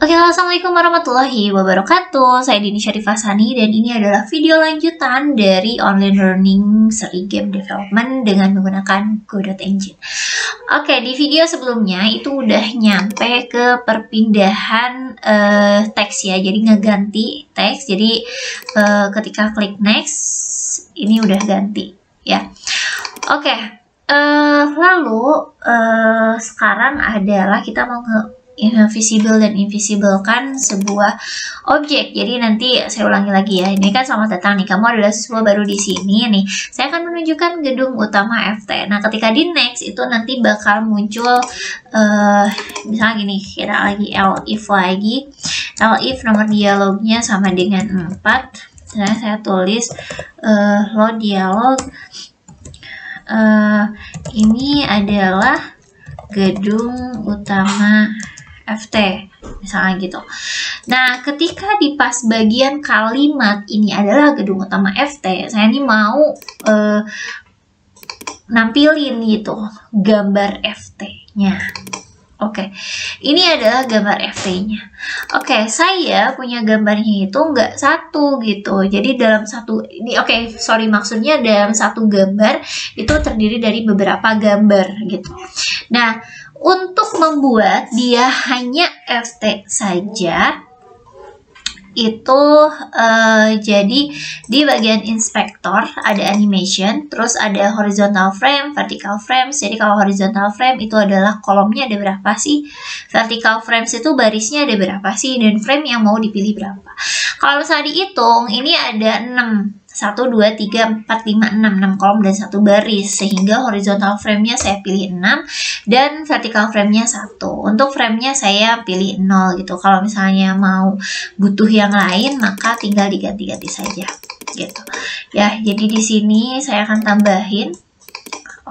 Oke, halo, assalamualaikum warahmatullahi wabarakatuh. Saya Dini Syarifah Sani dan ini adalah video lanjutan dari online learning seri game development dengan menggunakan Godot Engine. Oke, di video sebelumnya itu udah nyampe ke perpindahan teks ya, jadi ngeganti teks. Jadi ketika klik next, ini udah ganti ya. Oke, lalu sekarang adalah kita mau visible dan invisible kan sebuah objek. Jadi nanti saya ulangi lagi ya. Ini kan selamat datang nih. Kamu adalah siswa baru di sini nih. Saya akan menunjukkan gedung utama FT. Nah, ketika di next itu nanti bakal muncul misalnya gini, kita lagi elif lagi. Elif nomor dialognya sama dengan 4. Nah, saya tulis load dialog. Ini adalah gedung utama FT, misalnya gitu. Nah, ketika di pas bagian kalimat ini adalah gedung utama FT, saya ini mau nampilin gitu gambar FT-nya. Oke, ini adalah gambar FT-nya. Oke, saya punya gambarnya itu nggak satu gitu. Jadi dalam satu ini, maksudnya dalam satu gambar itu terdiri dari beberapa gambar gitu. Nah, untuk membuat dia hanya FT saja, itu jadi di bagian inspektor ada animation, terus ada horizontal frame, vertical frames. Jadi kalau horizontal frame itu adalah kolomnya ada berapa sih, vertical frames itu barisnya ada berapa sih, dan frame yang mau dipilih berapa. Kalau misalnya dihitung, ini ada 6. 1, 2, 3, 4, 5, 6 kolom dan 1 baris, sehingga horizontal frame-nya saya pilih 6 dan vertical frame-nya 1. Untuk frame-nya saya pilih 0 gitu. Kalau misalnya mau butuh yang lain maka tinggal diganti-ganti saja gitu. Ya, jadi di sini saya akan tambahin.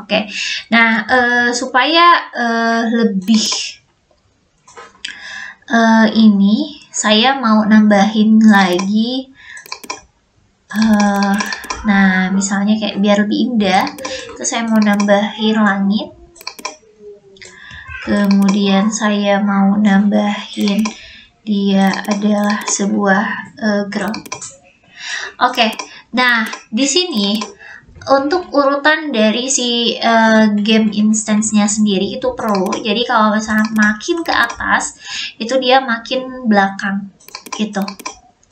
Oke. Nah, supaya lebih ini saya mau nambahin lagi. Nah, misalnya kayak biar lebih indah, itu saya mau nambahin langit. Kemudian saya mau nambahin dia adalah sebuah ground. Oke, nah di sini untuk urutan dari si game instance-nya sendiri itu perlu. Jadi kalau misalnya makin ke atas, itu dia makin belakang gitu.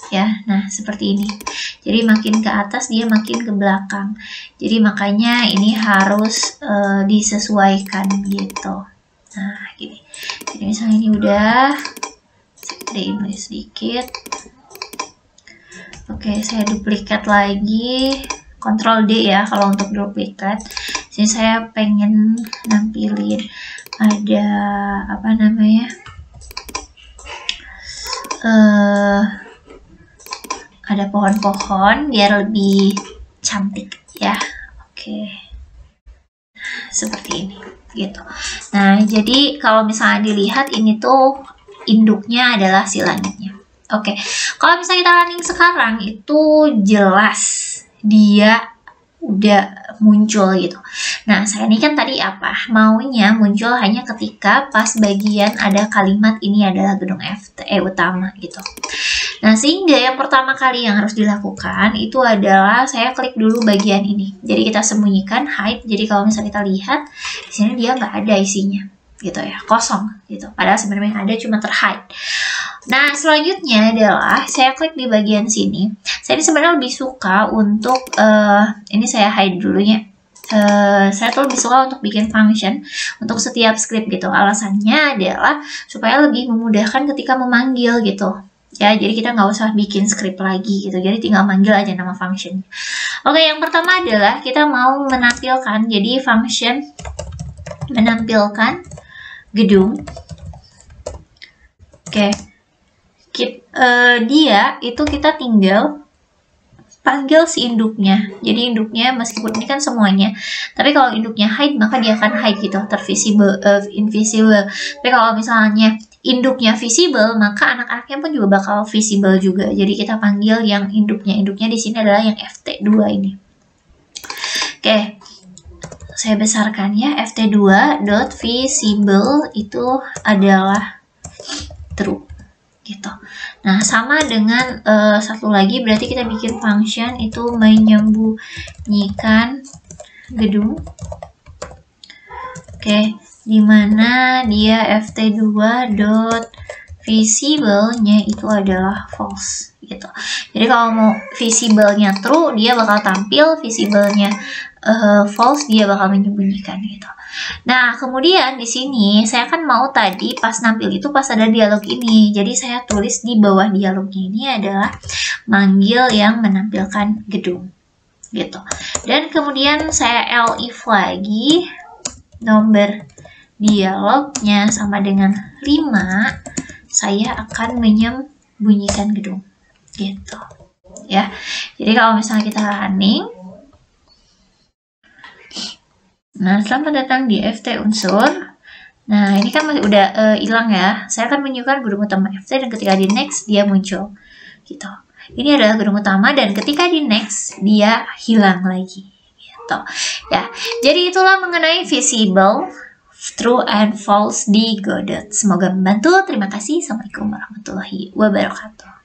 Ya, nah seperti ini. Jadi makin ke atas dia makin ke belakang. Jadi makanya ini harus disesuaikan gitu. Nah, gini. Jadi misalnya ini udah, saya gedein sedikit. Oke, saya duplikat lagi. Ctrl D ya kalau untuk duplikat. Sini saya pengen nampilin ada apa namanya? Ada pohon-pohon biar lebih cantik ya. Oke. Seperti ini gitu. Nah, jadi kalau misalnya dilihat ini tuh induknya adalah si langitnya. Oke. Kalau misalnya kita running sekarang itu jelas dia udah muncul gitu. Nah, saya ini kan tadi apa? Maunya muncul hanya ketika pas bagian ada kalimat ini adalah gedung FT utama gitu. Nah, sehingga yang pertama kali yang harus dilakukan itu adalah saya klik dulu bagian ini. Jadi kita sembunyikan hide. Jadi kalau misalnya kita lihat di sini dia nggak ada isinya gitu ya, kosong gitu. Padahal sebenarnya ada cuma terhide. Nah, selanjutnya adalah saya klik di bagian sini. Saya ini sebenarnya lebih suka untuk ini saya hide dulunya. Saya tuh lebih suka untuk bikin function untuk setiap script gitu. Alasannya adalah supaya lebih memudahkan ketika memanggil gitu. Ya, jadi kita nggak usah bikin script lagi gitu. Jadi tinggal manggil aja nama function. Oke, yang pertama adalah kita mau menampilkan. Jadi function menampilkan gedung. Oke. Dia itu kita tinggal panggil si induknya. Jadi induknya meskipun ini kan semuanya, tapi kalau induknya hide maka dia akan hide gitu, tervisible, invisible. Tapi kalau misalnya induknya visible maka anak-anaknya pun juga bakal visible juga. Jadi kita panggil yang induknya. Induknya di sini adalah yang FT2 ini. Oke. Saya besarkan ya, ft2.visible itu adalah true. gitu. Nah, sama dengan satu lagi, berarti kita bikin function itu menyembunyikan gedung. Oke, dimana dia ft2 dot visible-nya itu adalah false gitu. Jadi kalau mau visible-nya true, dia bakal tampil, visible-nya false, dia bakal menyembunyikan gitu. Nah, kemudian di sini saya kan mau tadi pas nampil itu pas ada dialog ini. Jadi saya tulis di bawah dialognya ini adalah manggil yang menampilkan gedung gitu. Dan kemudian saya elif lagi, nomor dialognya sama dengan 5, saya akan menyembunyikan gedung gitu ya. Jadi kalau misalnya kita running, nah selamat datang di FT unsur. Nah ini kan masih udah hilang ya. Saya akan menunjukkan gedung utama FT dan ketika di next dia muncul gitu. Ini adalah gedung utama dan ketika di next dia hilang lagi gitu ya. Jadi itulah mengenai visible, true and false di Godot. Semoga membantu. Terima kasih. Assalamualaikum warahmatullahi wabarakatuh.